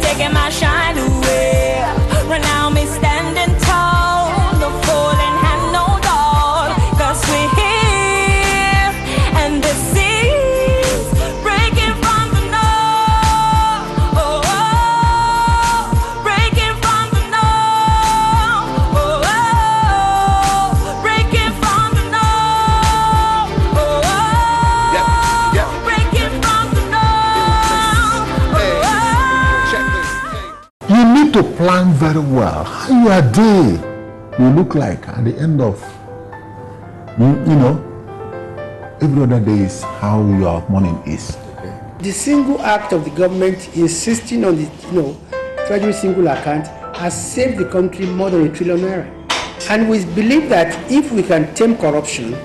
taking my shine away. Right now me standing tall, no falling hand, no dog. 'Cause we're here, and the seas breaking from the north. Oh, oh, breaking from the north. Oh, oh, breaking from the north. Oh, oh, breaking from the north. Oh, oh. You need to plan very well how your day will look like at the end of, every other day is how your morning is. The single act of the government insisting on the, treasury single account has saved the country more than £1 trillion. And we believe that if we can tame corruption,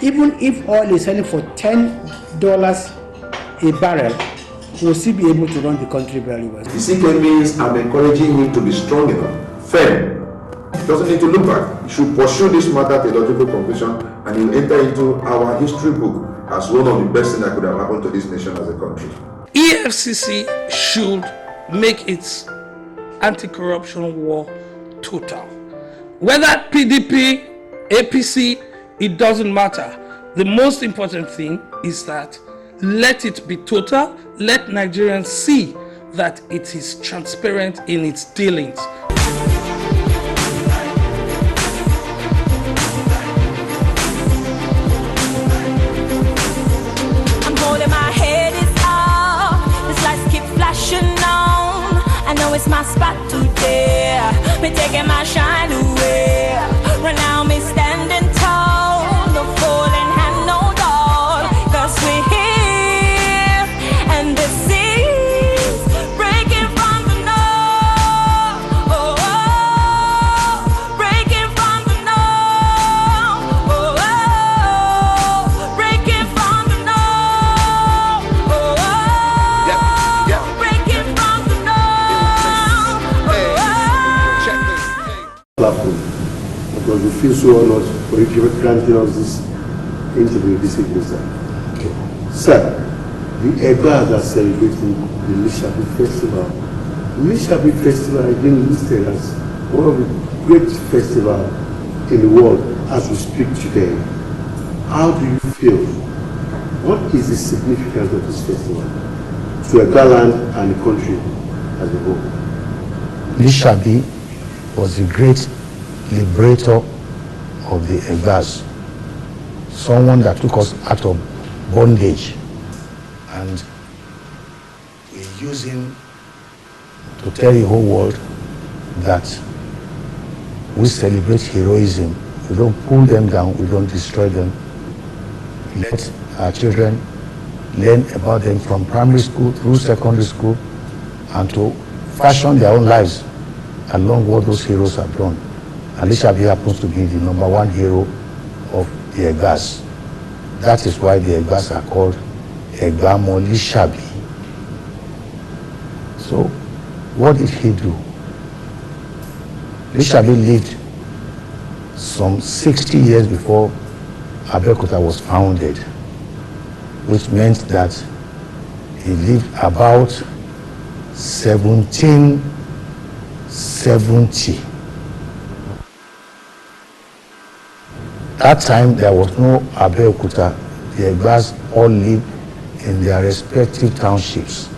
even if oil is selling for $10 a barrel, we'll still be able to run the country very well. The second means I'm encouraging him to be strong enough, firm. He doesn't need to look back. He should pursue this matter to a logical conclusion, and he'll enter into our history book as one of the best things that could have happened to this nation as a country. EFCC should make its anti-corruption war total. Whether PDP, APC, it doesn't matter. The most important thing is that let it be total. Let Nigerians see that it is transparent in its dealings. I'm holding my head is up, the lights keep flashing on. I know it's my spot today, me taking my shine away. Right now me standing tall, no falling hand, no dog. 'Cause we're here, and the seas breaking from the north. Oh, oh, breaking from the north. Oh, oh, breaking from the north. Oh, oh, breaking from the north. Oh, platform, because we feel so honored for you granting us this interview this evening, sir. Okay. Sir, the Egbas are celebrating the Lishabi Festival. The Lishabi Festival has been listed as one of the great festivals in the world as we speak today. How do you feel? What is the significance of this festival to Egba land and the country as a whole? Lishabi was the great liberator of the Egbas, someone that took us out of bondage, and we use him to tell the whole world that we celebrate heroism. We don't pull them down, we don't destroy them. Let our children learn about them from primary school through secondary school, and to fashion their own lives along what those heroes have done. And Lishabi happens to be the #1 hero of the Egbas. That is why the Egbas are called Egbamo Lishabi. So, what did he do? Lishabi lived some 60 years before Abeokuta was founded, which meant that he lived about 1770. That time there was no Abeokuta. The Egbas all lived in their respective townships,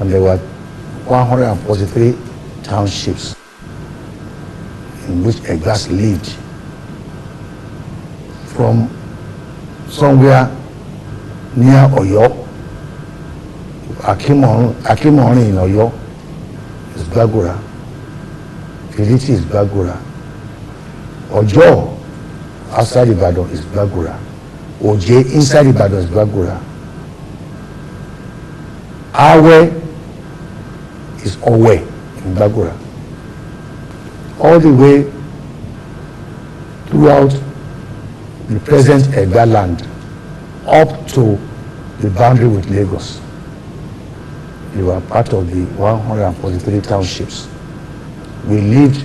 and there were 143 townships in which Egbas lived. From somewhere near Oyo, Akimoni in Oyo is Gbagura, Filiti is Gbagura, Ojo outside Ibadan is Gbagura, Oje inside Ibadan is Gbagura, Awe is Owe in Gbagura. All the way throughout the present Egba land up to the boundary with Lagos. They were part of the 143 townships. We lived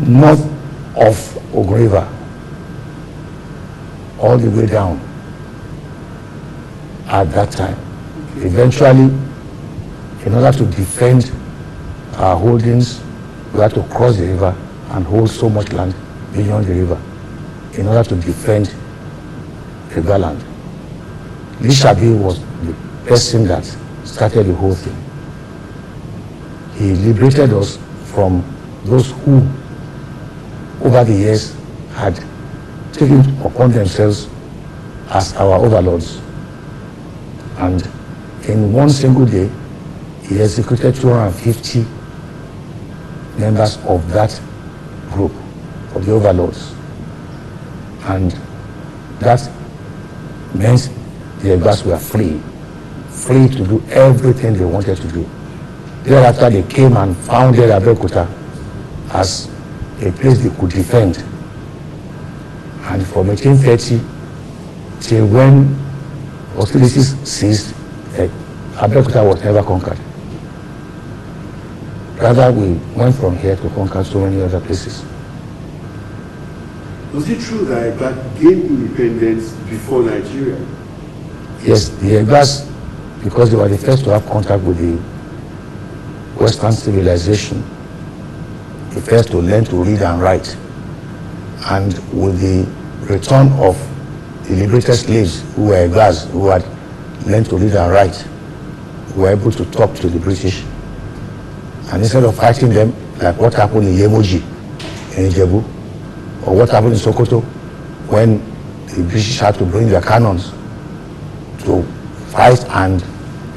north of Ogun River, all the way down at that time. Eventually, In order to defend our holdings, we had to cross the river and hold so much land beyond the river in order to defend Egba land. Lishabi was the person that started the whole thing. He liberated us from those who, over the years, had taken upon themselves as our overlords. And in one single day, he executed 250 members of that group, of the overlords. And that meant the Egbas were free to do everything they wanted to do. Thereafter, they came and founded Abeokuta as a place they could defend. And from 1830 till when hostilities ceased, Abeokuta was never conquered. Rather, we went from here to conquer so many other places. Was it true that Egba gained independence before Nigeria? Yes, the Egbas, because they were the first to have contact with the Western civilization, the first to learn to read and write. And with the return of the liberated slaves who were Egbas, who had learned to read and write, were able to talk to the British. And instead of fighting them, like what happened in Yemoji, in Ijebu, or what happened in Sokoto, when the British had to bring their cannons to fight and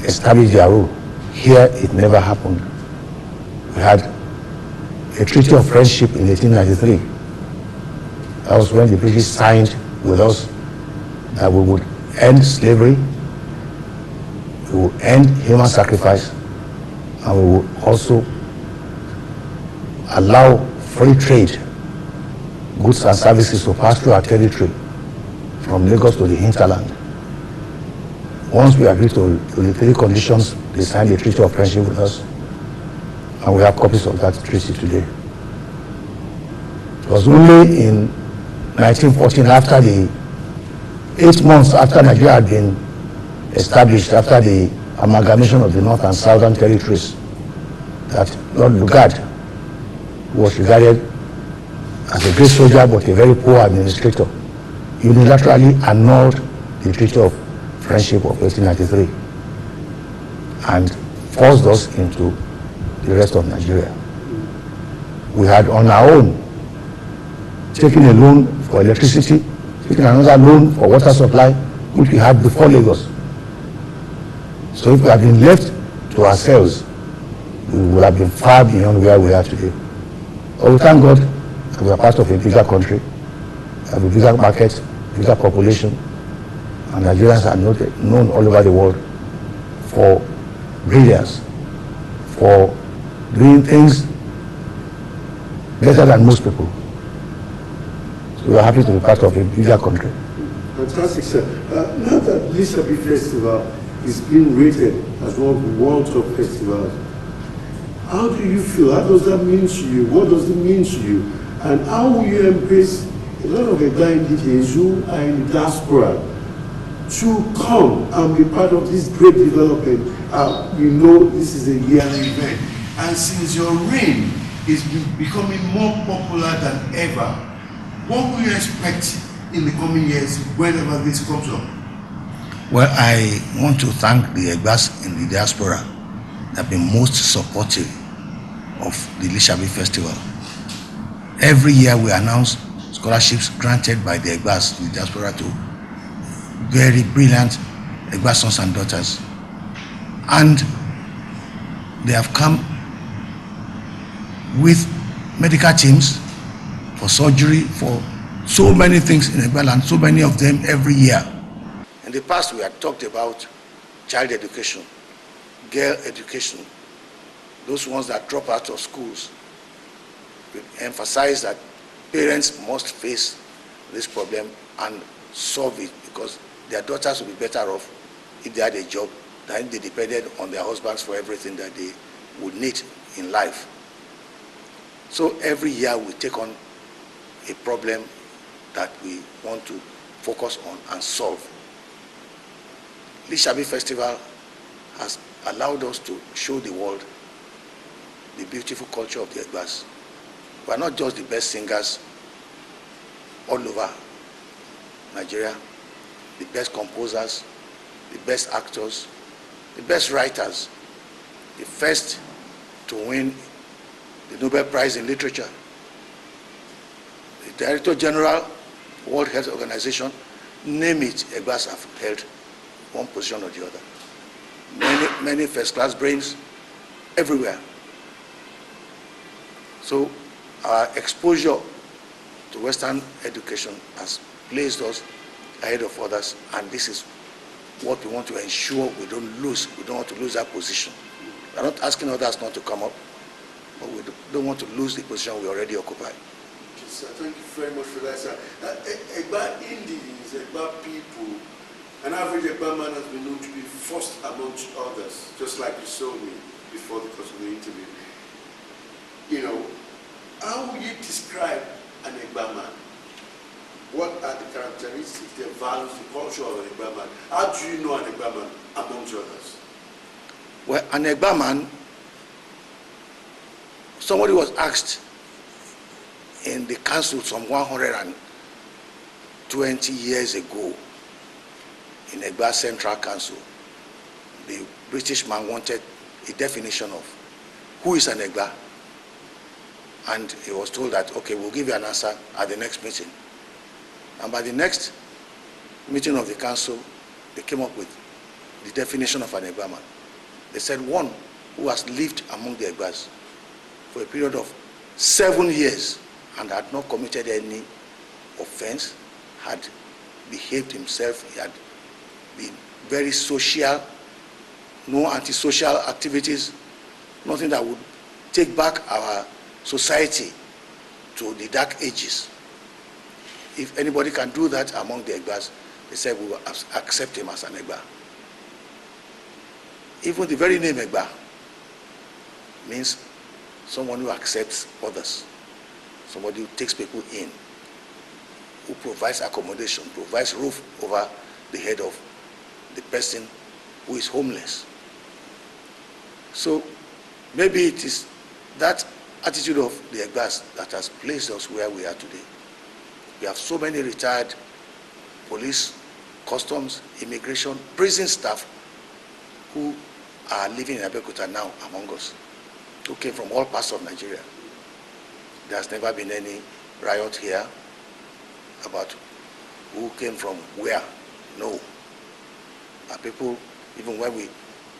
establish their rule. Here, it never happened. We had a treaty of friendship in 1893. That was when the British signed with us that we would end slavery, we would end human sacrifice, and we would also allow free trade, goods and services to pass through our territory from Lagos to the hinterland. Once we agreed to the three conditions, they signed a treaty of friendship with us, and we have copies of that treaty today. It was only in 1914, after the 8 months after Nigeria had been established, after the amalgamation of the North and Southern territories, that Lord Lugard, who was regarded as a great soldier but a very poor administrator, unilaterally annulled the Treaty of Friendship of 1893 and forced us into the rest of Nigeria. We had on our own taken a loan for electricity, taken another loan for water supply, which we had before Lagos. So if we had been left to ourselves, we would have been far beyond where we are today. But we thank God that we are part of a bigger country, have a bigger market, bigger population, and Nigerians are known all over the world for brilliance, for doing things better than most people. So we are happy to be part of a bigger country. Fantastic, sir. Now that Lishabi Festival is being rated as one of the world top festivals, how do you feel? How does that mean to you? What does it mean to you? And how will you embrace a lot of Egba indigenes who are in the diaspora to come and be part of this great development? You know this is a yearly event, and since your reign is becoming more popular than ever, what will you expect in the coming years whenever this comes up? Well, I want to thank the Egbas in the diaspora that have been most supportive of the Lishabi Festival. Every year we announce scholarships granted by the Egbas in the diaspora to very brilliant Egba sons and daughters. And they have come with medical teams for surgery, for so many things in Egba land, so many of them every year. In the past, we had talked about child education, girl education, those ones that drop out of schools. We emphasize that parents must face this problem and solve it, because their daughters will be better off if they had a job than if they depended on their husbands for everything that they would need in life. So every year we take on a problem that we want to focus on and solve. Lishabi Festival has allowed us to show the world the beautiful culture of the Egbas. We are not just the best singers all over Nigeria, the best composers, the best actors, the best writers, the first to win the Nobel Prize in Literature. The Director General, World Health Organization, name it, Egbas have held one position or the other. Many first-class brains everywhere. So our exposure to Western education has placed us ahead of others, and this is what we want to ensure we don't lose. We don't want to lose that position. We're not asking others not to come up, but we don't want to lose the position we already occupy. Okay, sir. Thank you very much for that, sir. Egba Indians, Egba people, an average Egba man has been known to be first amongst others, just like you showed me before the course of the interview. You know, how would you describe an Egba man? What are the characteristics, the values, the culture of an Egba man? How do you know an Egba man amongst others? Well, an Egba man, somebody was asked in the council some 120 years ago in Egba Central Council. The British man wanted a definition of who is an Egba, and he was told that, okay, we'll give you an answer at the next meeting. And by the next meeting of the council, they came up with the definition of an Egba man. They said one who has lived among the Egbas for a period of 7 years and had not committed any offense, had behaved himself, he had been very social, no antisocial activities, nothing that would take back our society to the dark ages. If anybody can do that among the Egbas, they said we will accept him as an Egba. Even the very name Egba means someone who accepts others, somebody who takes people in, who provides accommodation, provides roof over the head of the person who is homeless. So maybe it is that attitude of the Egbas that has placed us where we are today. We have so many retired police, customs, immigration, prison staff who are living in Abeokuta now among us, who came from all parts of Nigeria. There has never been any riot here about who came from where. No. Our people, even when we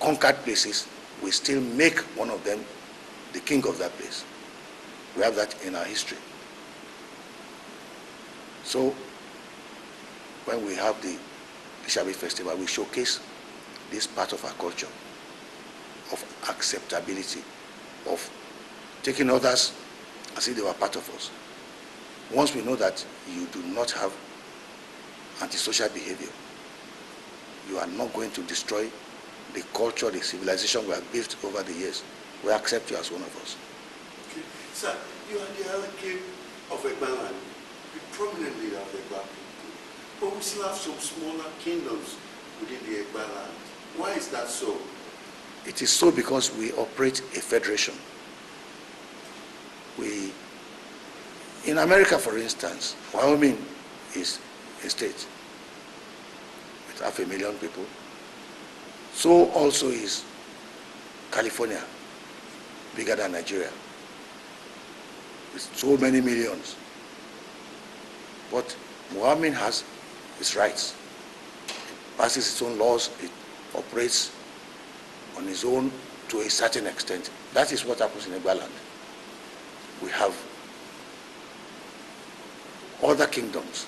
conquered places, we still make one of them the king of that place. We have that in our history. So when we have the Ishabi festival, we showcase this part of our culture, of acceptability, of taking others as if they were part of us. Once we know that you do not have antisocial behavior, you are not going to destroy the culture, the civilization we have built over the years, we accept you as one of us. Okay. Sir, you are the Alake of Egba land, the prominent leader of the Egba people, but we still have some smaller kingdoms within the Egba land. Why is that so? It is so because we operate a federation. In America, for instance, Wyoming is a state with 500,000 people. So also is California, bigger than Nigeria, with so many millions. But Wyoming has its rights. It passes its own laws. It operates on its own to a certain extent. That is what happens in Egba land. We have other kingdoms,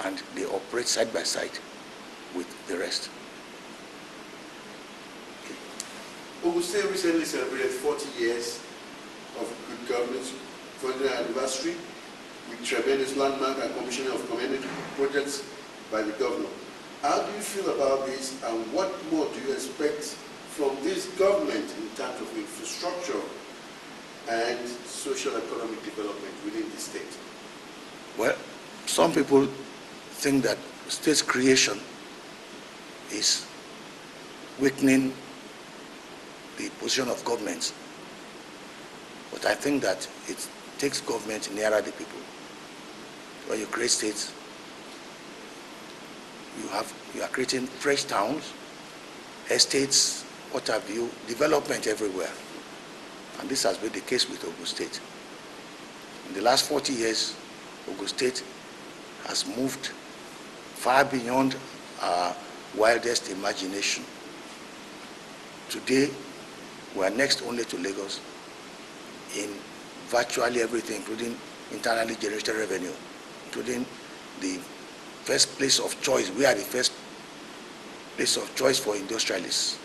and they operate side by side with the rest. Ogun recently celebrated 40 years of good governance, 40th anniversary, with tremendous landmark and commissioning of community projects by the governor. How do you feel about this, and what more do you expect from this government in terms of infrastructure and social economic development within the state? Well, some people think that state creation is weakening the position of government. But I think that it takes government nearer the people. When you create states, you are creating fresh towns, estates, what have you, development everywhere. And this has been the case with Ogun State. In the last 40 years, Ogun State has moved far beyond our wildest imagination. Today, we are next only to Lagos in virtually everything, including internally generated revenue, including the first place of choice. We are the first place of choice for industrialists.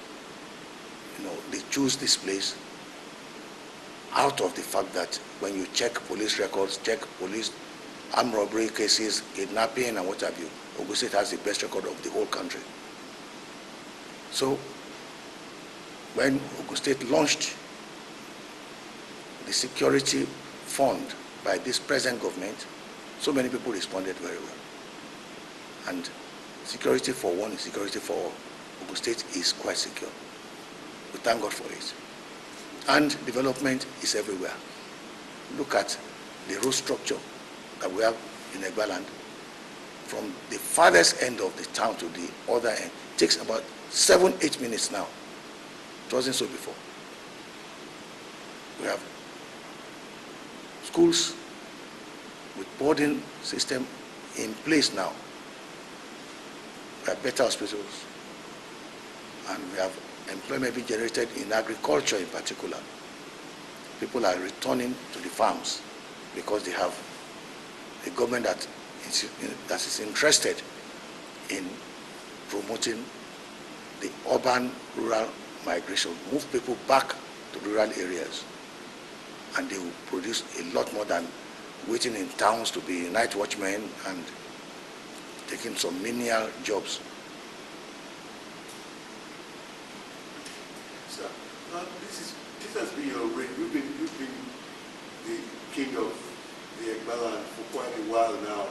They choose this place out of the fact that when you check police records, check police armed robbery cases, kidnapping and what have you, Ogun State has the best record of the whole country. So when Ogun State launched the security fund by this present government, so many people responded very well. And security for one is security for all. Ogun State is quite secure. We thank God for it. And development is everywhere. Look at the road structure that we have in Egba land. From the farthest end of the town to the other end, it takes about 7-8 minutes now. It wasn't so before. We have schools with boarding system in place now. We have better hospitals. And we have employment being generated in agriculture in particular. People are returning to the farms because they have a government that is interested in promoting the urban-rural migration, move people back to rural areas, and they will produce a lot more than waiting in towns to be night watchmen and taking some menial jobs. This has been your reign. You've been the king of the Egba land for quite a while now,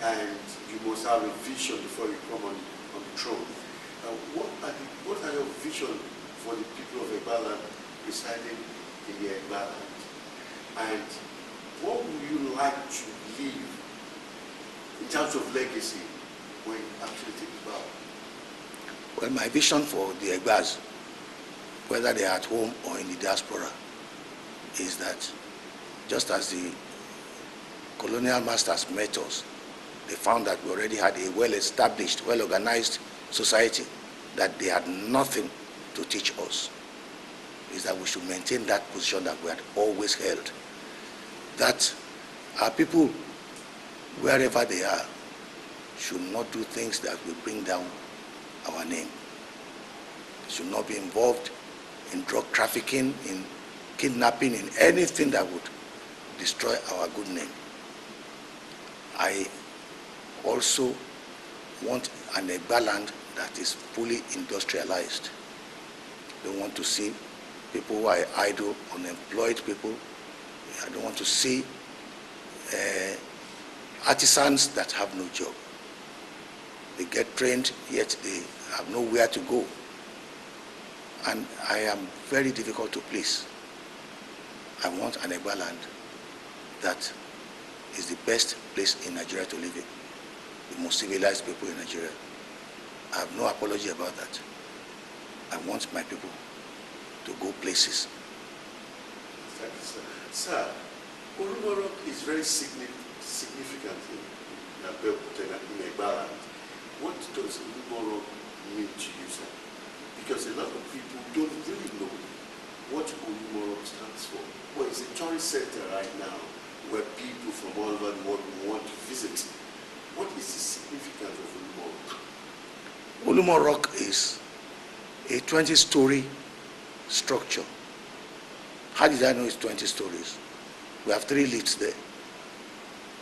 and you must have a vision before you come on the throne. What are your vision for the people of Egba land residing in the Egba land? And what would you like to leave in terms of legacy when you actually take power? Well, my vision for the Egbas, whether they are at home or in the diaspora, is that just as the colonial masters met us, they found that we already had a well-established, well-organized society, that they had nothing to teach us, is that we should maintain that position that we had always held. That our people, wherever they are, should not do things that will bring down our name. They should not be involved in drug trafficking, in kidnapping, in anything that would destroy our good name. I also want an Egba land that is fully industrialized. I don't want to see people who are idle, unemployed people. I don't want to see artisans that have no job. They get trained, yet they have nowhere to go. And I am very difficult to please. I want an Egba land that is the best place in Nigeria to live in, the most civilized people in Nigeria. I have no apology about that. I want my people to go places. Thank you, sir. Sir, Olumoro is very significant in Egba land. What does Olumoro mean to you, sir? Because a lot of people don't really know what Olumoro stands for. Well, it's a tourist center right now where people from all over the world want to visit. What is the significance of Olumoro? Olumoro Rock is a 20-story structure. How did I know it's 20 stories? We have 3 lifts there.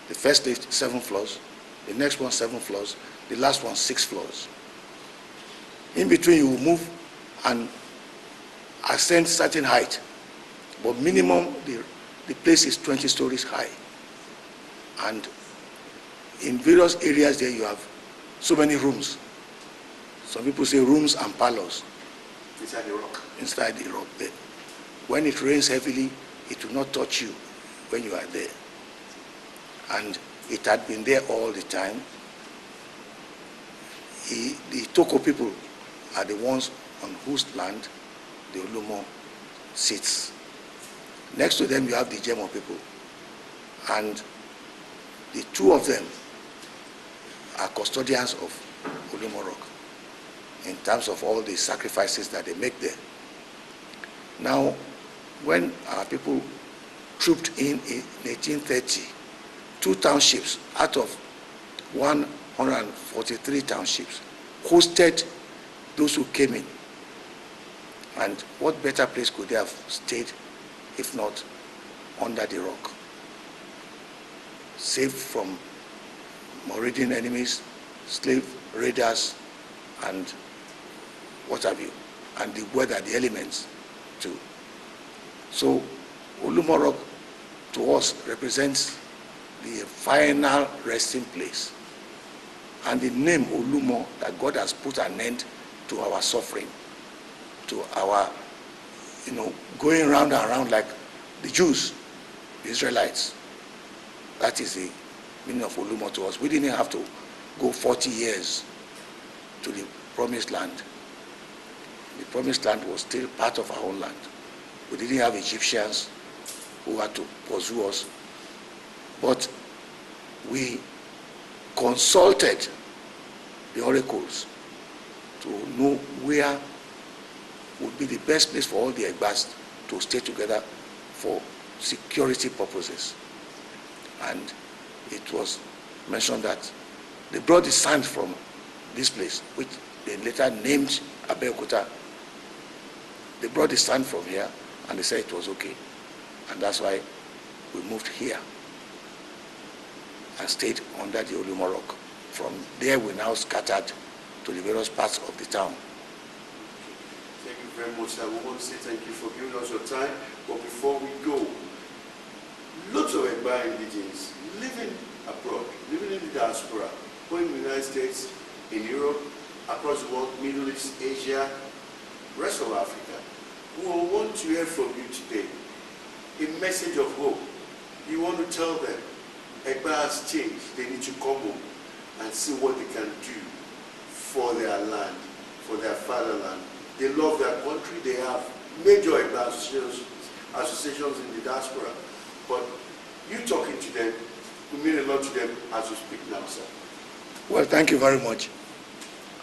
The first lift, 7 floors. The next one, 7 floors. The last one, 6 floors. In between, you will move and ascend certain height. But minimum, the place is 20 stories high. And in various areas there, you have so many rooms. Some people say rooms and parlors. Inside the rock. Inside the rock there. When it rains heavily, it will not touch you when you are there. And it had been there all the time. The Toko people are the ones on whose land the Olumo sits. Next to them you have the Jemo people. And the two of them are custodians of Olumo Rock in terms of all the sacrifices that they make there. Now, when our people trooped in 1830, 2 townships out of 143 townships hosted those who came in. And what better place could they have stayed if not under the rock? Safe from marauding enemies, slave raiders, and what have you, and the weather, the elements too. So Olumo Rock to us represents the final resting place. And the name Olumo, that God has put an end to our suffering, to our, going round and round like the Jews, the Israelites. That is the meaning of Olumo to us. We didn't have to go 40 years to the promised land. The promised land was still part of our own land. We didn't have Egyptians who had to pursue us. But we consulted the oracles to know where would be the best place for all the Egbas to stay together for security purposes. And it was mentioned that they brought the sand from this place, which they later named Abeokuta. They brought the sand from here and they said it was okay. And that's why we moved here and stayed under the Olumo Rock. From there we now scattered to the various parts of the town. Thank you very much, sir. We want to say thank you for giving us your time. But before we go, lots of Egba indigenes living abroad, living in the diaspora, both in the United States, in Europe, across the world, Middle East, Asia, rest of Africa, who will want to hear from you today. A message of hope. You want to tell them Egba has changed. They need to come home and see what they can do for their land, for their fatherland. They love their country. They have major Egba associations in the diaspora. But you talking to them will mean a lot to them as you speak now, sir. Well, thank you very much.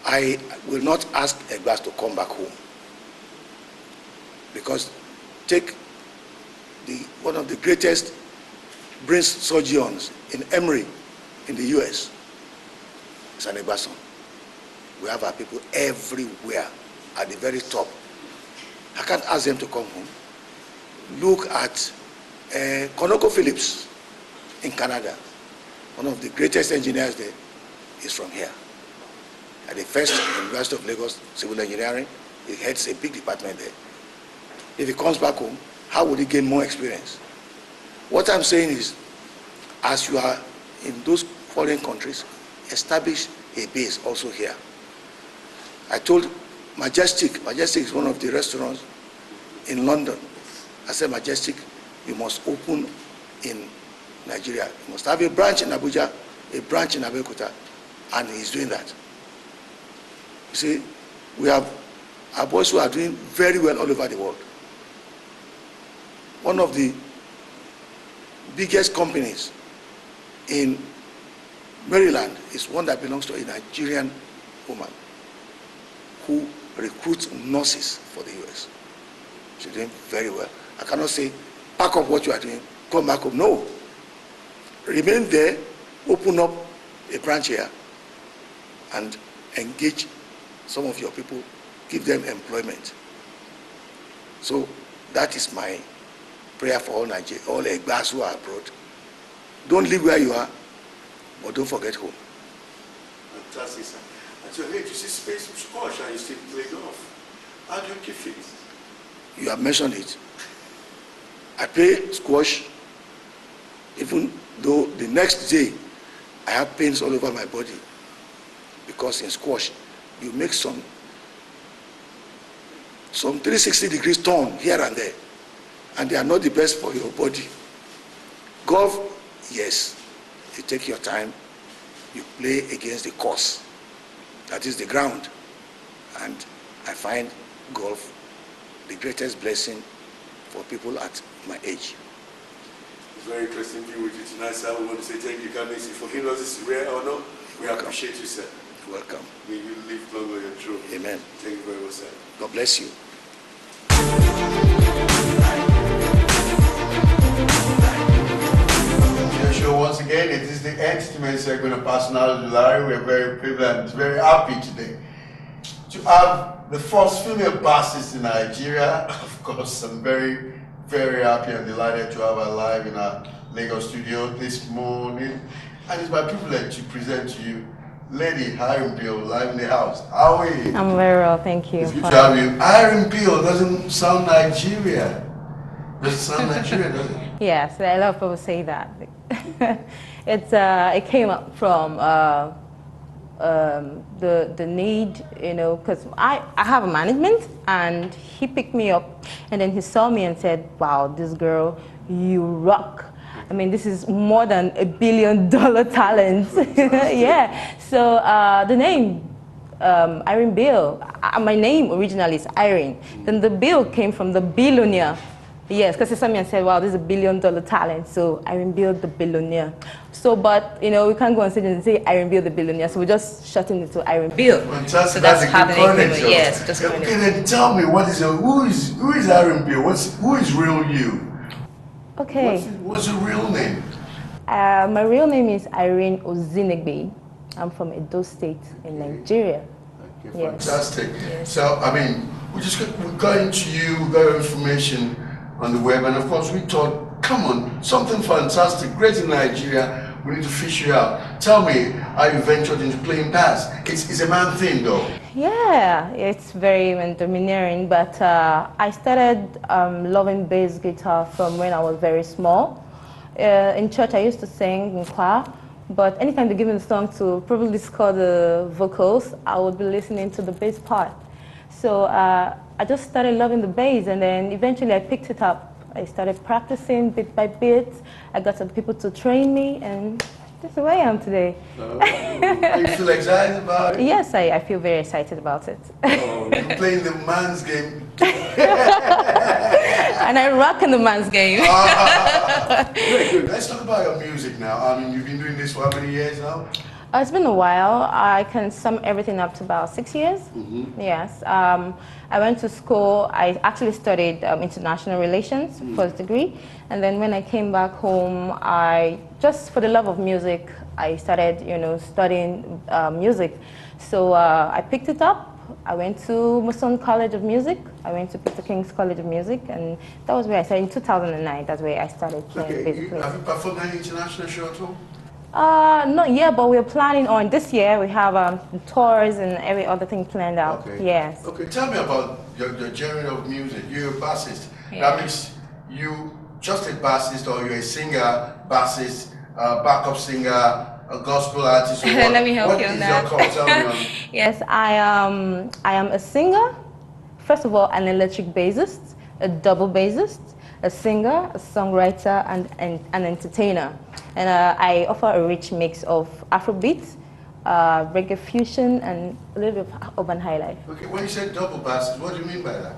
I will not ask Egbas to come back home, because take one of the greatest brain surgeons in Emory in the US. It's an Egba son. We have our people everywhere at the very top. I can't ask them to come home. Look at Konoko Phillips in Canada. One of the greatest engineers there is from here. At the first University of Lagos Civil Engineering, he heads a big department there. If he comes back home, how would he gain more experience? What I'm saying is, as you are in those foreign countries, establish a base also here. I told Majestic is one of the restaurants in London. I said, Majestic, you must open in Nigeria. You must have a branch in Abuja, a branch in Abeokuta, and he's doing that. You see, we have our boys who are doing very well all over the world. One of the biggest companies in Maryland is one that belongs to a Nigerian woman who recruits nurses for the US. She's doing very well. I cannot say, pack up what you are doing, come back home. No. Remain there, open up a branch here, and engage some of your people, give them employment. So that is my prayer for all Nigerians, all Egbas who are abroad. Don't live where you are, but don't forget home. Fantastic, sir. And so, hey, you see space of squash and you still play golf. How do you keep fit? You have mentioned it. I play squash, even though the next day I have pains all over my body, because in squash you make some some 360 degrees turn here and there, and they are not the best for your body. Golf, yes, you take your time, you play against the course, that is the ground, and I find golf the greatest blessing for people at my age. It's very interesting being with you tonight, sir. We want to say thank you, God bless you for giving us this rare honor. We appreciate you, sir. You're welcome. May you live long on your throne. Amen. Thank you very much, sir. God bless you. Show once again, it is the entertainment segment of Personalities. We're very privileged, very happy today to have the first female bassist in Nigeria. Of course, I'm very, very happy and delighted to have her live in our Lagos studio this morning. And it's my privilege to present to you Lady Ireen Bill, live in the house. How are you? I'm very well, thank you. It's good to have you. Ireen Bill doesn't sound Nigerian. Doesn't sound Nigerian, does it? Yes, a lot of people say that. It came up from the need, you know, because I have a management, and he picked me up, and then he saw me and said, wow, this girl, you rock. I mean, this is more than $1 billion talent. Yeah, so the name, Ireen Bill, my name originally is Irene. Then the Bill came from the billionaire. Yes, because he saw me and said, wow, this is $1 billion talent, so Ireen Bill the billionaire. So, but, you know, we can't go on stage and say Ireen Bill the billionaire, so we just shorten it to Ireen Bill. Fantastic. So that's how the name came. came. Yes, just okay, then tell me, who is Ireen Bill? Who is real you? Okay. What's your real name? My real name is Irene Ozinegbe. I'm from Edo State in Nigeria. Okay, Yes. fantastic. Yes. So, I mean, we got into you, we got information on the web, and of course we thought, come on, something fantastic, great in Nigeria, we need to fish you out. Tell me how you ventured into playing bass. It's a man thing though. Yeah, it's very domineering, but I started loving bass guitar from when I was very small. In church I used to sing in choir, but anytime they give me the song to probably score the vocals, I would be listening to the bass part. So I just started loving the bass, and then eventually I picked it up. I started practicing bit by bit. I got some people to train me, and that's the way I am today. You feel excited about it? Yes, I feel very excited about it. Oh, you're playing the man's game. And I rock in the man's game. Very good. Let's talk about your music now. I mean, you've been doing this for how many years now? It's been a while. I can sum everything up to about 6 years. Mm-hmm. Yes. I went to school. I actually studied international relations, first degree. And then when I came back home, just for the love of music, I started, you know, studying music. So I picked it up. I went to Musson College of Music. I went to Peter King's College of Music, and that was where I started in 2009. That's where I started playing basically. Have you performed any international show at all? Not yet, but we're planning on this year. We have tours and every other thing planned out. Okay. Yes. Okay, tell me about your genre of music. You're a bassist. Yeah. That means you just a bassist, or you're a singer, bassist, backup singer, a gospel artist. Or what? Let me help you on that. What is your call? Tell me. Yes, I am a singer. First of all, an electric bassist, a double bassist, a singer, a songwriter, and an entertainer. And I offer a rich mix of Afrobeat, reggae fusion, and a little bit of urban highlife. Okay, when you say double bassist, what do you mean by that?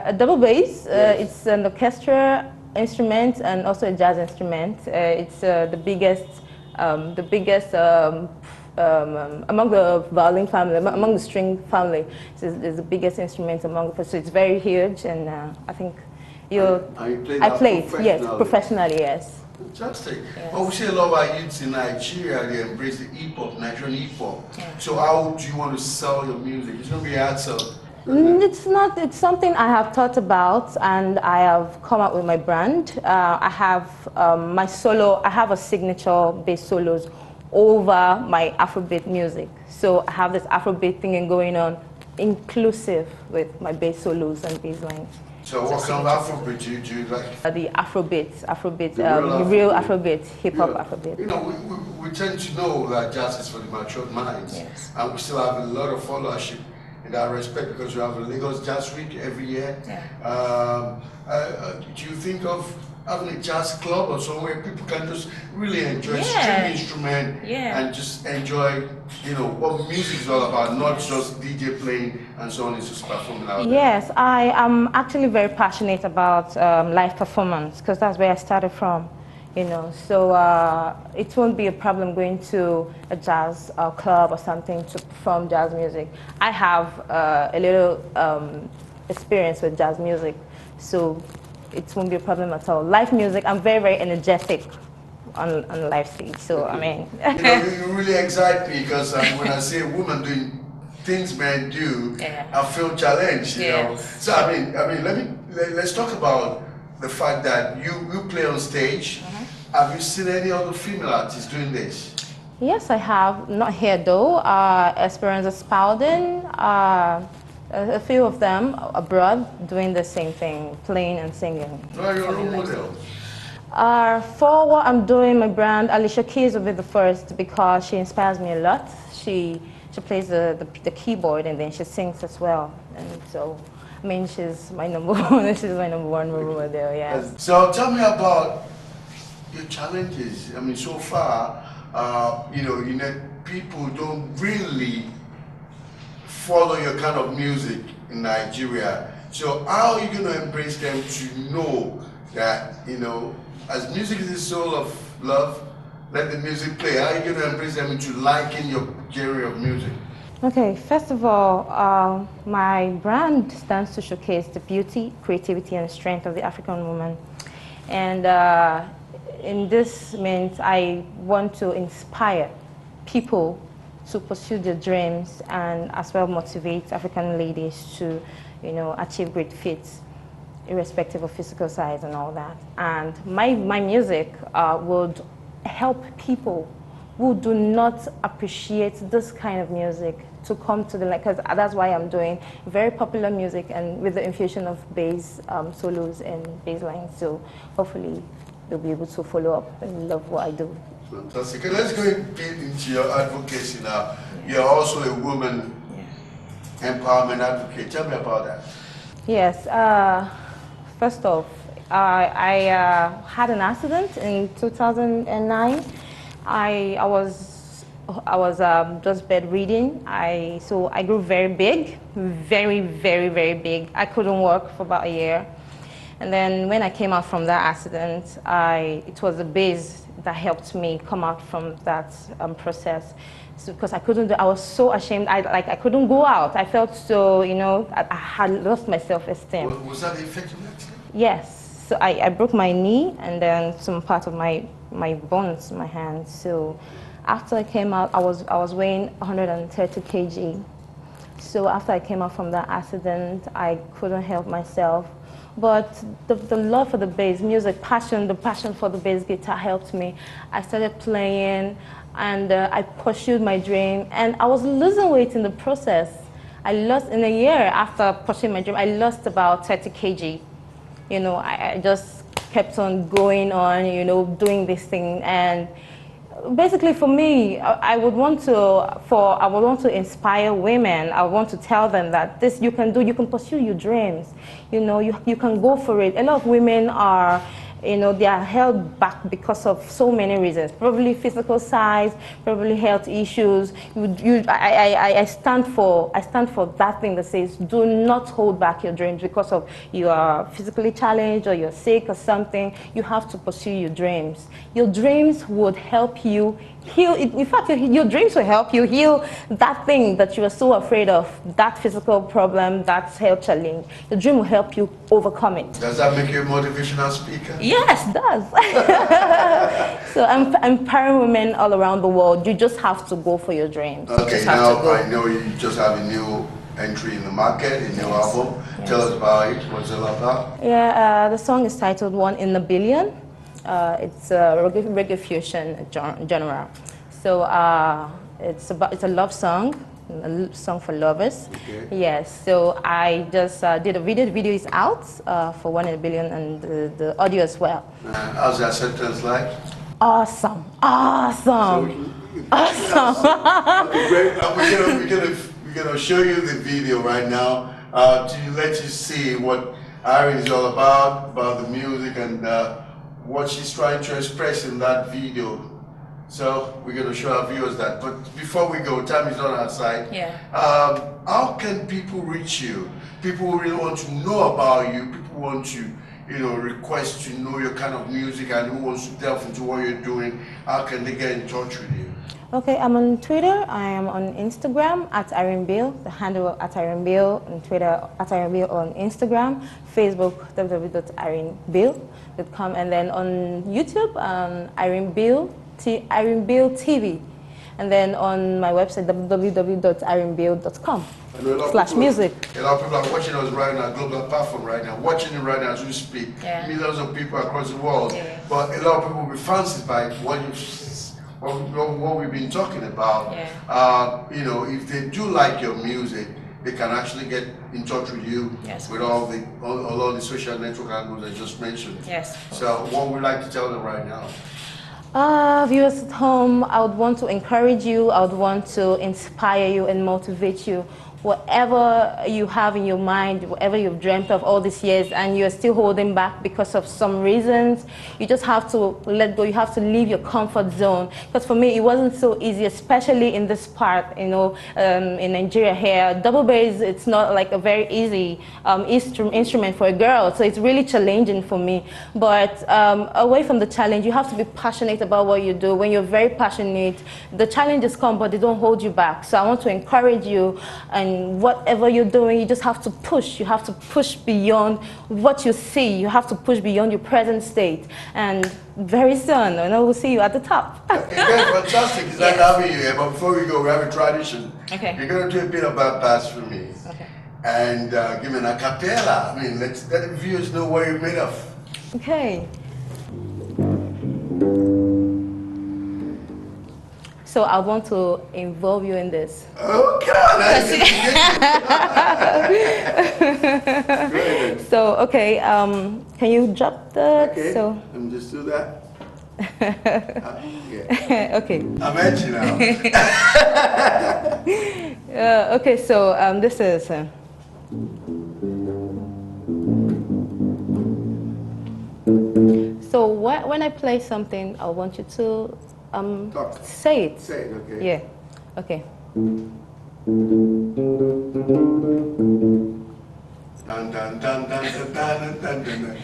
A double bass, Yes. it's an orchestra instrument and also a jazz instrument. It's the biggest among the violin family, among the string family. It's the biggest instrument among the, so it's very huge, and I think I played, yes, professionally, yes. Fantastic. Yes. But we see a lot of our youths in Nigeria, they embrace the hip hop, Nigerian hip hop. Yeah. So how do you want to sell your music? It's going to be hard sell. It's not, it's something I have thought about, and I have come up with my brand. I have my solo, I have a signature bass solos over my Afrobeat music. So I have this Afrobeat thing going on, inclusive with my bass solos and bass lines. So what kind of Afrobeat do you like? The Afrobeat, The real Afrobeat, hip-hop Yeah. Afrobeat. You know, we tend to know that jazz is for the matured minds. Yes. And we still have a lot of followership in in that respect because you have a Lagos Jazz Week every year. Yeah. Do you think of having a jazz club or somewhere people can just really enjoy Yeah. string instrument Yeah. and just enjoy, you know, what music is all about, not just DJ playing and so on, it's just performing out there? Yes, I am actually very passionate about live performance because that's where I started from, you know. So it won't be a problem going to a jazz club or something to perform jazz music. I have a little experience with jazz music, so it won't be a problem at all. Live music, I'm very, very energetic on live stage, so I mean. You know, you really excite me because when I see a woman doing things men do, Yeah. I feel challenged, you know. Yes. So I mean, let's talk about the fact that you play on stage. Have you seen any other female artists doing this? Yes, I have. Not here though. Esperanza Spalding, a few of them abroad doing the same thing, playing and singing. Who are your role models? For what I'm doing, my brand, Alicia Keys will be the first because she inspires me a lot. She plays the keyboard and then she sings as well. And so, I mean, she's my number one. She's my number one role model. Yeah. So tell me about your challenges. I mean, so far, you know, people don't really follow your kind of music in Nigeria. So how are you going to embrace them to know that, you know, as music is the soul of love, let the music play. How are you going to embrace them into liking your genre of music? Okay, first of all, my brand stands to showcase the beauty, creativity, and strength of the African woman. And in this means I want to inspire people to pursue their dreams and as well motivate African ladies to, you know, achieve great feats, irrespective of physical size and all that. And my music would help people who do not appreciate this kind of music to come to the, because that's why I'm doing very popular music and with the infusion of bass solos and bass lines. So hopefully they'll be able to follow up and love what I do. Fantastic. Let's go a bit into your advocacy now. You're also a woman empowerment advocate. Tell me about that. Yes. First off, I had an accident in 2009. I was just bedridden. So I grew very big, very, very, very big. I couldn't walk for about a year. And then when I came out from that accident, it was the bass that helped me come out from that process. So, because I was so ashamed. I couldn't go out. I felt so, you know, I had lost my self-esteem. Was that the effect of the accident? Yes. So I broke my knee and then some part of my bones in my hand. So after I came out, I was weighing 130 kg. So after I came out from that accident, I couldn't help myself. But the love for the bass music, the passion for the bass guitar helped me. I started playing and I pursued my dream and I was losing weight in the process. I lost, in a year after pursuing my dream, I lost about 30 kg. You know, I just kept on going on, you know, doing this thing. And basically for me, I would want to inspire women. I want to tell them that this you can do, you can pursue your dreams. You know, you can go for it. A lot of women are, you know, they are held back because of so many reasons. Probably physical size, probably health issues. I stand for that thing that says do not hold back your dreams because of you are physically challenged or you're sick or something. You have to pursue your dreams. Your dreams would help you heal. In fact, your dreams will help you heal that thing that you are so afraid of, that physical problem, that health challenge. The dream will help you overcome it. Does that make you a motivational speaker? Yes, it does. So I'm empowering women all around the world. You just have to go for your dreams. Okay, now I know you just have a new entry in the market, a new album. Yes. Tell us about it. What's it all about? Yeah, the song is titled One in a Billion. It's a reggae fusion genre. So it's a love song. A song for lovers. Okay. Yes, so I just did a video. The video is out for 1 in a Billion and the audio as well. How's the acceptance like? Awesome. Awesome. Okay, we're gonna we're going to show you the video right now to let you see what Ireen is all about the music and what she's trying to express in that video. So we're going to show our viewers that. But before we go, time is on our side. Yeah. How can people reach you? People who really want to know about you. People who want to, request to know your kind of music and who wants to delve into what you're doing. How can they get in touch with you? Okay, I'm on Twitter. I am on Instagram at Ireen Bill. The handle at Ireen Bill on Twitter at Ireen Bill on Instagram. Facebook www.ireenbill.com, and then on YouTube Ireen Bill TV, and then on my website www.ireenbill.com/music. A lot of people are watching us right now, global platform right now, watching it right now as we speak. Yeah. Millions of people across the world. Yeah. But a lot of people will be fancies by what we've been talking about. Yeah. If they do like your music, they can actually get in touch with you with all the social network angles I just mentioned. Yes. So what would you like to tell them right now? Viewers at home, I would want to encourage you, I would want to inspire you and motivate you. Whatever you have in your mind, whatever you've dreamt of all these years and you're still holding back because of some reasons, you just have to let go. You have to leave your comfort zone. Because for me, it wasn't so easy, especially in this part, in Nigeria here. Double bass, it's not like a very easy instrument for a girl. So it's really challenging for me. But away from the challenge, you have to be passionate about what you do. When you're very passionate, the challenges come, but they don't hold you back. So I want to encourage you, and whatever you're doing, you just have to push. You have to push beyond what you see. You have to push beyond your present state. And very soon, we'll see you at the top. Okay, fantastic. It's like having you here. But before we go, we have a tradition. Okay. You're going to do a bit of bass for me. Okay. And give me an a cappella. I mean, let the viewers know what you're made of. Okay. So I want to involve you in this. Okay. So, okay, can you drop that? Okay, So. let me just do that. Okay. I'm edgy now. Okay, so this is. So when I play something, I want you to say it. Say it, okay. Yeah. Okay. Dun dun dun dun dun dun dun dun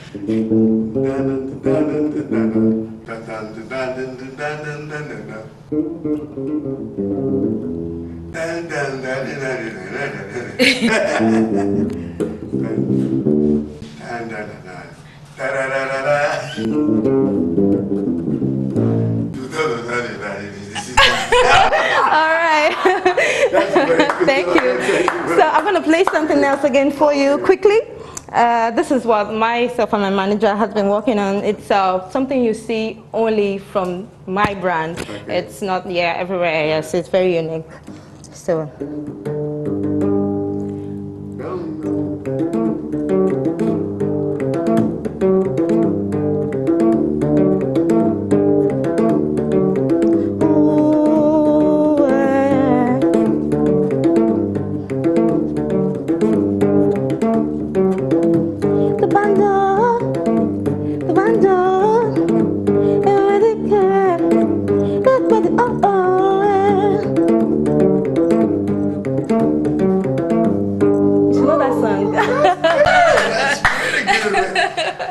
All right. Thank you. So I'm going to play something else again for you quickly. This is what myself and my manager has been working on. It's something you see only from my brand. Okay. It's not everywhere. Yes, it's very unique. So.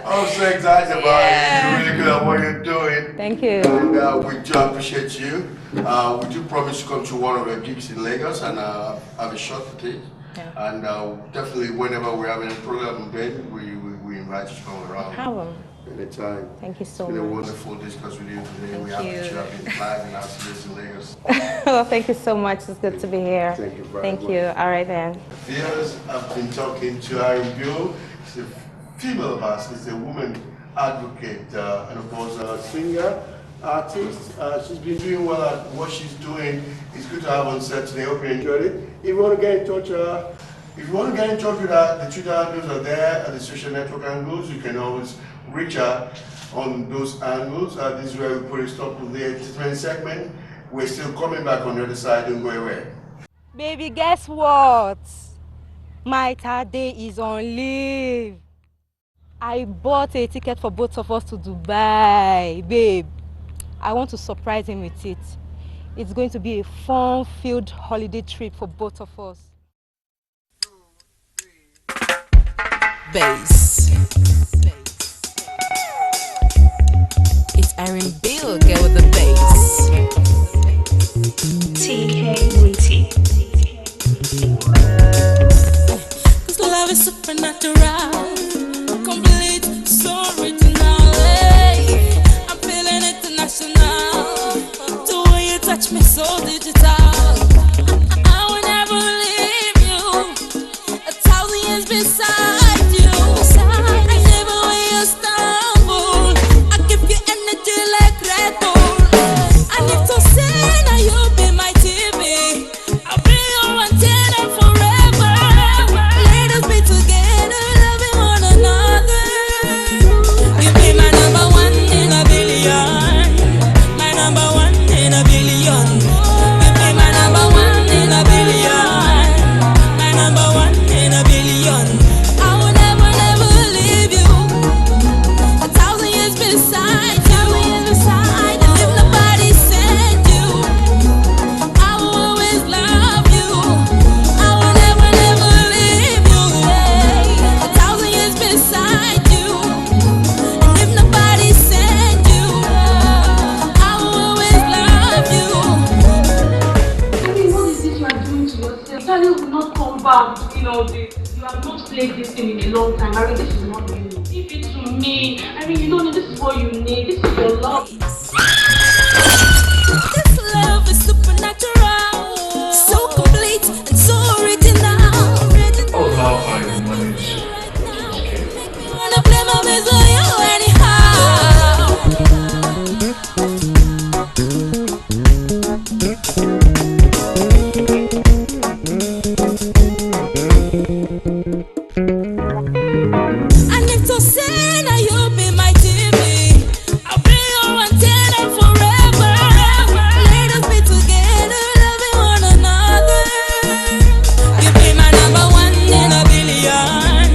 I'm so excited about it. You're really good at what you're doing. Thank you. And we do appreciate you. We do promise to come to one of your gigs in Lagos and have a shot for it. Yeah. And definitely whenever we're having a program, then we invite you to come around. No problem. Anytime. Thank you so much. It's been a wonderful discussion with you today. We happy to have been live in our studios in Lagos. Well, thank you so much. It's good to be here. Thank you very much. Thank you. All right then. Viewers, I've been talking to Ireen Bill. She's a female bassist, a woman advocate, and of course a singer, artist. She's been doing well at what she's doing. It's good to have on set today. Hope you enjoyed it. If you want to get in touch, with her, the Twitter handles are there, and the social network angles. You can always reach her on those angles. This is where we put a stop to the entertainment segment. We're still coming back on the other side. Don't go away. Baby, guess what? My third day is on leave. I bought a ticket for both of us to Dubai. Babe, I want to surprise him with it. It's going to be a fun-filled holiday trip for both of us. Bass. It's Ireen Bill, girl with the bass. TK. This love is supernatural, complete, so original. I'm feeling international. The way you touch me, so digital. I will never leave you. 1,000 years beside you. I never will you stumble. I give you energy like Red Bull. And if to say now you be my TV, I'll be your antenna forever. Let us be together, loving one another. You be my number one in a billion. My number one in a billion. You be my number one in a billion. My number one in a billion. I will never, never leave you. 1,000 years beside you. And if nobody said you, I will always love you. I will never, never leave you. 1,000 years beside you. And if nobody said you, I will always love you. I mean, what is it you are doing to yourself? Daddy will not come back doing all this. You have not played this game in a long time. I mean, this is not you. Give it to me. I mean, you don't need. This is what you need. This is your love. This love is supernatural, so complete and so original. Oh, how I manage this game. Wanna play my bass on you and if to say now you be my TV, I'll be your antenna forever. Let us be together, loving one another. You be my number one in a billion.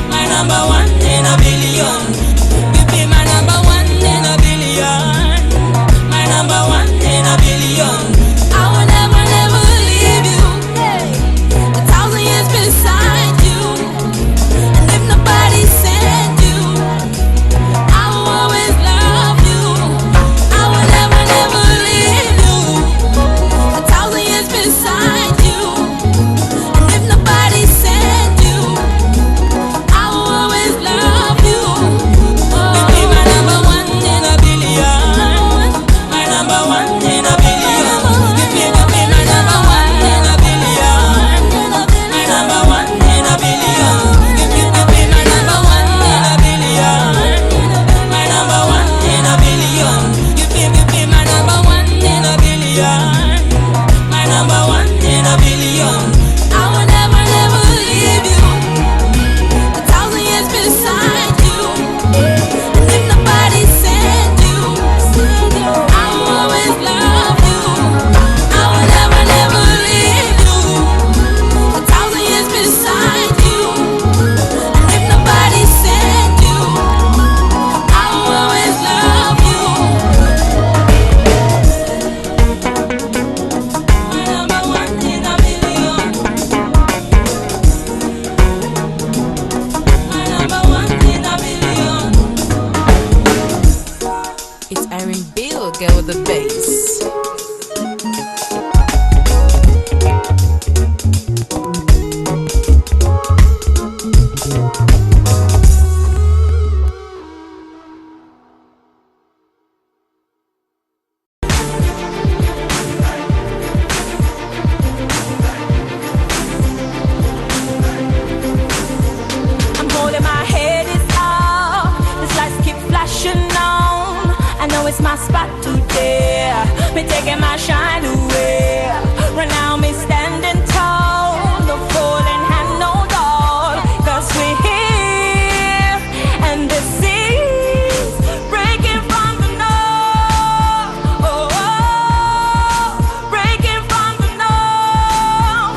My number one in a billion. You be my number one in a billion. My number one in a billion. I will never, never leave you. 1,000 years beside you. And if nobody said you, I will always love you. I will never, never leave you. 1,000 years beside you. And if nobody said you, I will always love you. You be my number one in a billion. My number one in a billion. You be my number one in a billion. My number one in a billion. You be my number one in a billion. My number one in a billion. You be my number one in a billion. My number one in a billion. I will never, never leave you. 1,000 years beside you. And if nobody said you, I will always love you. I will never, never leave you. 1,000 years beside you. And if nobody said you, I will always love you. My number one in a billion. My number one in a billion. It's Ireen Bill, girl with the bass. I'm holding my head is up. This lights keep flashing on. I know it's my spot today. Me taking my shine away. Right now me standing tall. No falling hand, no doll. 'Cause we're here. And the seas breaking from the north. Oh, oh, breaking from the north.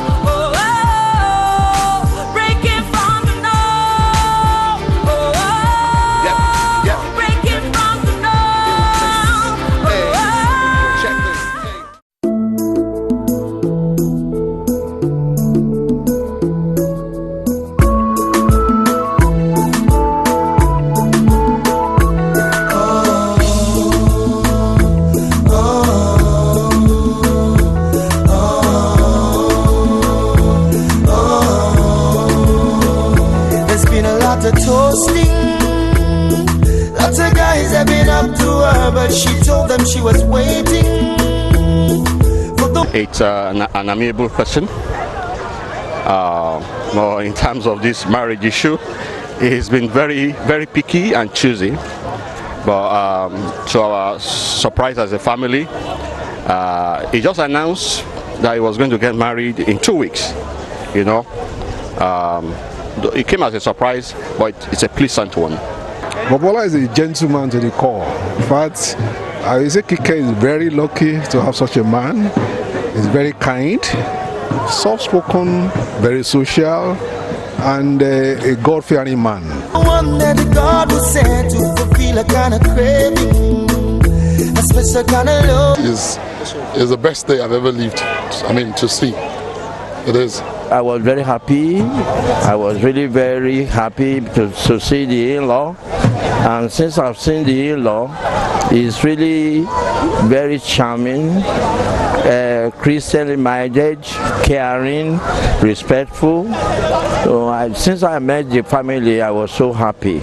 Lots of guys have been up to her, but she told them she was waiting for the... It's an amiable person. Well, in terms of this marriage issue, he's been very, very picky and choosy. But to our surprise as a family, he just announced that he was going to get married in 2 weeks. You know, it came as a surprise, but it's a pleasant one. Bobola is a gentleman to the core. In fact, I say Kike is very lucky to have such a man. He's very kind, soft-spoken, very social, and a God-fearing man. One that God was sent to fulfill a kind of craving, a special kind of love. Is the best day I've ever lived. I mean, to see. It is. I was very happy. I was really very happy to see the in-law. And since I've seen the in-law, he's really very charming, Christianly minded, caring, respectful. So since I met the family, I was so happy.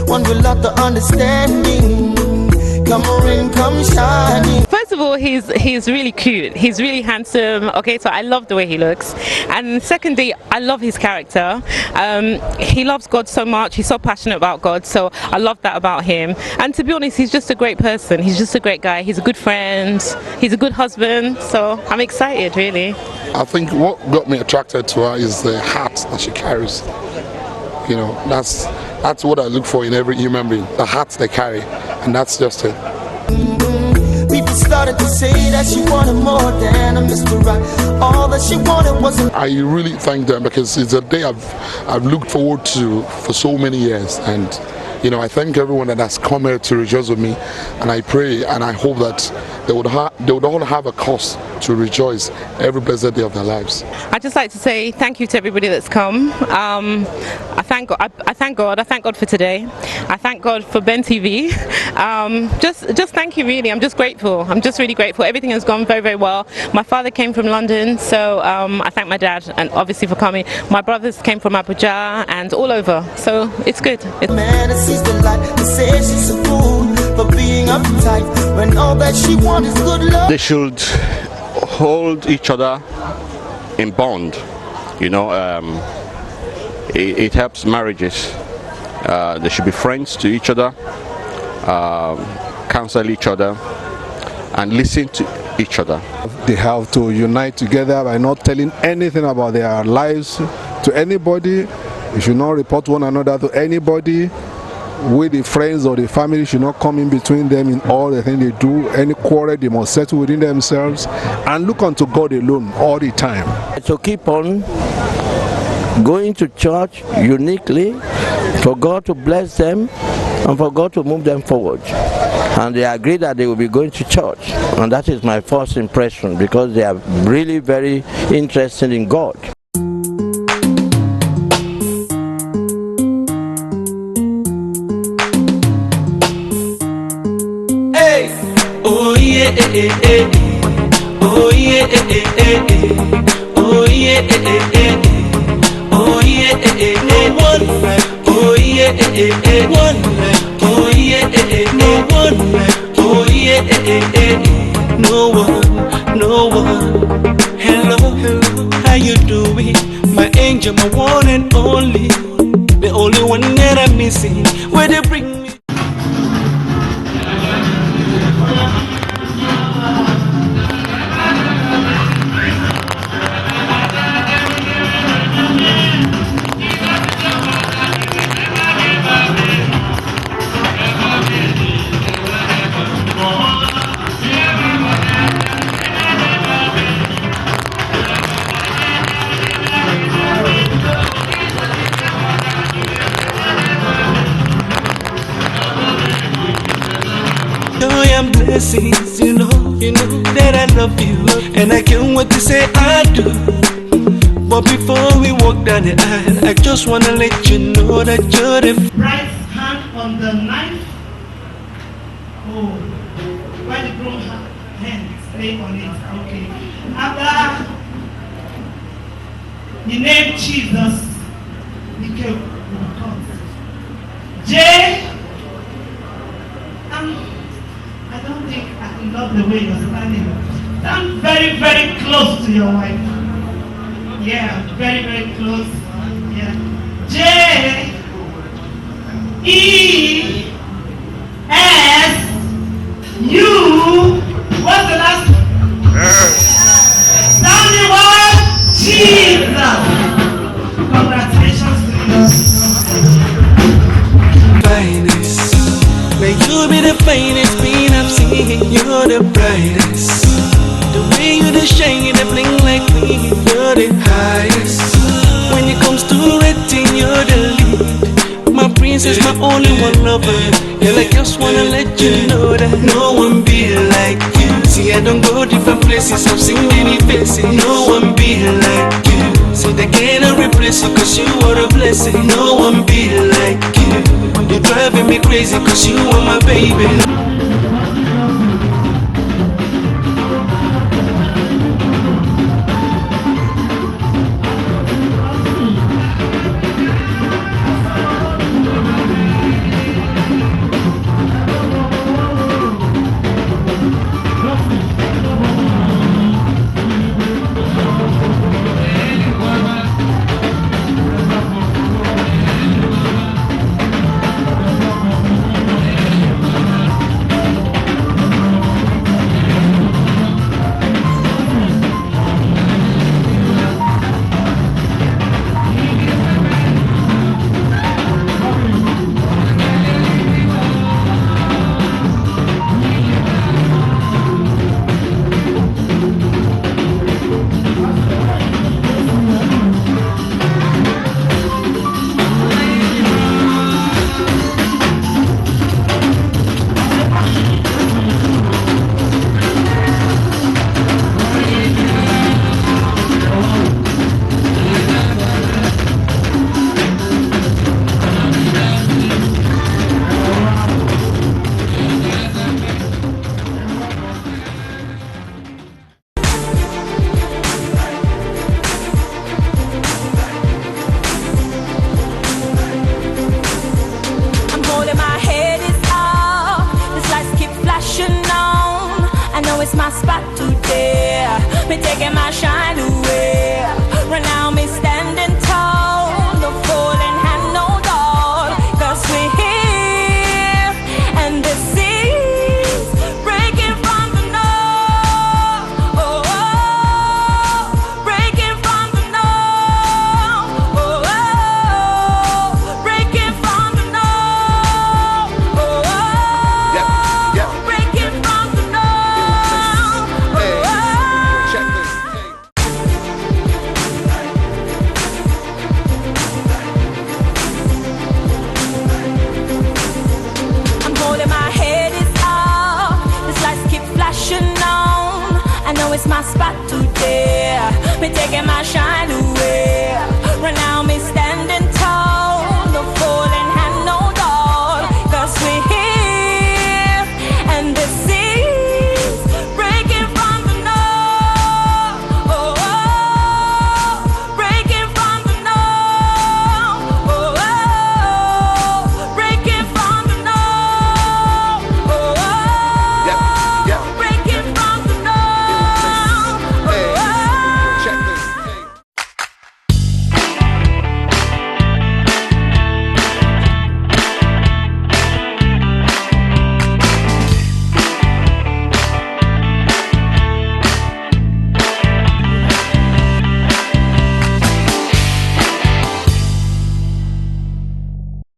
One will have to understanding. Come rain, come shining. First of all, he's really cute. He's really handsome. Okay, so I love the way he looks. And secondly, I love his character. He loves God so much. He's so passionate about God. So I love that about him. And to be honest, he's just a great person. He's just a great guy. He's a good friend. He's a good husband. So I'm excited, really. I think what got me attracted to her is the heart that she carries. You know, that's what I look for in every human being. The heart they carry, and that's just it. People started to say that she wanted more than a Mr. Right. All that she wanted wasn't. I really thank them because it's a day I've looked forward to for so many years, and you know, I thank everyone that has come here to rejoice with me, and I pray and I hope that they would all have a cause to rejoice every blessed day of their lives. I'd just like to say thank you to everybody that's come. I thank God. I thank God for today. I thank God for Ben TV. Just thank you, really. I'm just grateful. I'm just really grateful. Everything has gone very, very well. My father came from London, so I thank my dad and obviously for coming. My brothers came from Abuja and all over, so it's good. Sees the light and says she's a fool for being uptight when all that she wants is good love. They should hold each other in bond. You know, it helps marriages. They should be friends to each other, counsel each other, and listen to each other. They have to unite together by not telling anything about their lives to anybody. They should not report one another to anybody. With the friends or the family should not come in between them in all the things they do. Any quarrel they must settle within themselves and look unto God alone all the time. So keep on going to church uniquely for God to bless them and for God to move them forward. And they agree that they will be going to church, and that is my first impression because they are really very interested in God. Oh yeah, oh yeah, oh yeah, oh yeah, no one like, oh yeah, one like, oh yeah, no one like, oh yeah, no one. Hello, how you doing? My angel, my one and only, the only one that I'm missing. Where they bring me. Blessings, you know that I love you, and I can't wait to say I do. But before we walk down the aisle, I just wanna let you know that you're the right hand on the knife. Oh, why the grown hands lay on it? Okay. After the name Jesus, we can cut. J. love the way you're standing. Stand very, very close to your wife. Yeah, very, very close. Yeah. J-E-S-U. What's the last? Sound the word Jesus. Congratulations to you. Finest. May you be the finest being I've seen. You're the brightest. The way you the shine, you the bling like me. You're the highest. When it comes to rating, you're the lead. My princess, my only one lover. Girl, I just wanna let you know that no one be like you. See, I don't go different places, I've seen many faces. No one be like you. So they cannot replace you, cause you are a blessing. No one be like you. You're driving me crazy, cause you are my baby. It's my spot today. Me taking my shine away. Right now me standing tall. No falling hand, no dog. Cause we're here. And the seas breaking from the north. Oh, oh, breaking from the north. Oh, oh, breaking from the north. Oh, oh, breaking from the north. It's my spot today. Me taking my shine